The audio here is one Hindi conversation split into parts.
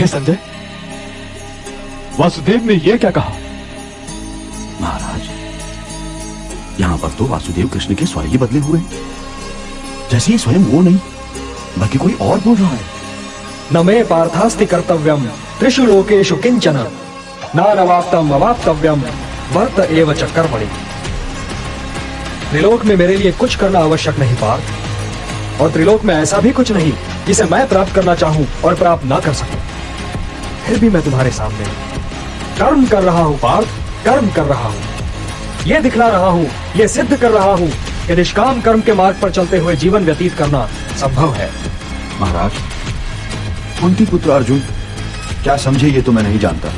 हे संजय, वासुदेव ने यह क्या कहा? महाराज, यहां पर तो वासुदेव कृष्ण के स्वर ही बदले हुए हैं, जैसे ये स्वयं वो नहीं बल्कि कोई और बोल रहा है। न मे पार्थास्ति कर्तव्यम त्रिषु लोकेषु किंचन नानवाप्तम अवाप्तव्यम वर्त एव च कर्मणि। त्रिलोक में मेरे लिए कुछ करना आवश्यक नहीं पार्थ, और त्रिलोक में ऐसा भी कुछ नहीं जिसे मैं प्राप्त करना चाहूं और प्राप्त ना कर सकूं। फिर भी मैं तुम्हारे सामने कर्म कर रहा हूं पार्थ, कर्म कर रहा हूं। यह दिखला रहा हूं, यह सिद्ध कर रहा हूं कि निष्काम कर्म के मार्ग पर चलते हुए जीवन व्यतीत करना संभव है। महाराज, कुंती पुत्र अर्जुन क्या समझे ये तो मैं नहीं जानता,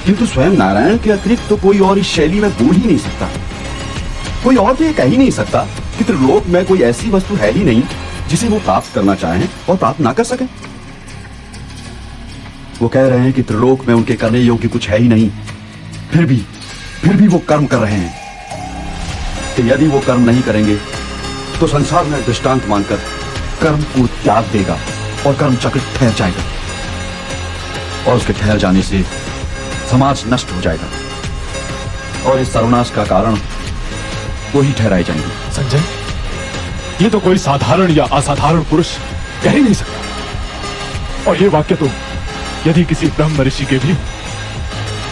किंतु स्वयं नारायण के अतिरिक्त तो कोई और इस शैली में बोल ही नहीं सकता। कोई और तो ये कह ही नहीं सकता कि त्रिलोक में कोई ऐसी वस्तु है ही नहीं जिसे वो प्राप्त करना चाहें और प्राप्त ना कर सकें। वो कह रहे हैं कि त्रिलोक में उनके करने योग्य कुछ है ही नहीं, फिर भी वो कर्म कर रहे हैं कि यदि वो कर्म नहीं करेंगे तो संसार में दृष्टांत मानकर कर्म को त्याग देगा और कर्म चक्र ठहर जाएगा, और उसके ठहर जाने से समाज नष्ट हो जाएगा, और इस सर्वनाश का कारण वो ही ठहराए जाएंगे। संजय, ये तो कोई साधारण या असाधारण पुरुष कह ही नहीं सकता, और ये वाक्य तो यदि किसी ब्रह्म ऋषि के भी हो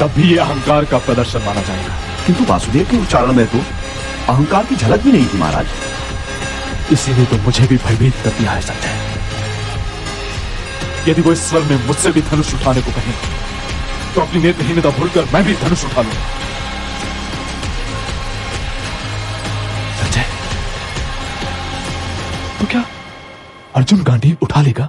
तब भी ये अहंकार का प्रदर्शन माना जाएगा। किंतु वासुदेव के उच्चारण में तो अहंकार की झलक भी नहीं थी महाराज। इसीलिए तो मुझे भी भयभीत कर दिया है संजय। यदि वो इस स्वर में मुझसे भी धनुष उठाने को कहें तो अपनी नेत्रहीनता भूलकर मैं भी धनुष उठा लूंगा। संजय, तो क्या अर्जुन गांधी उठा लेगा?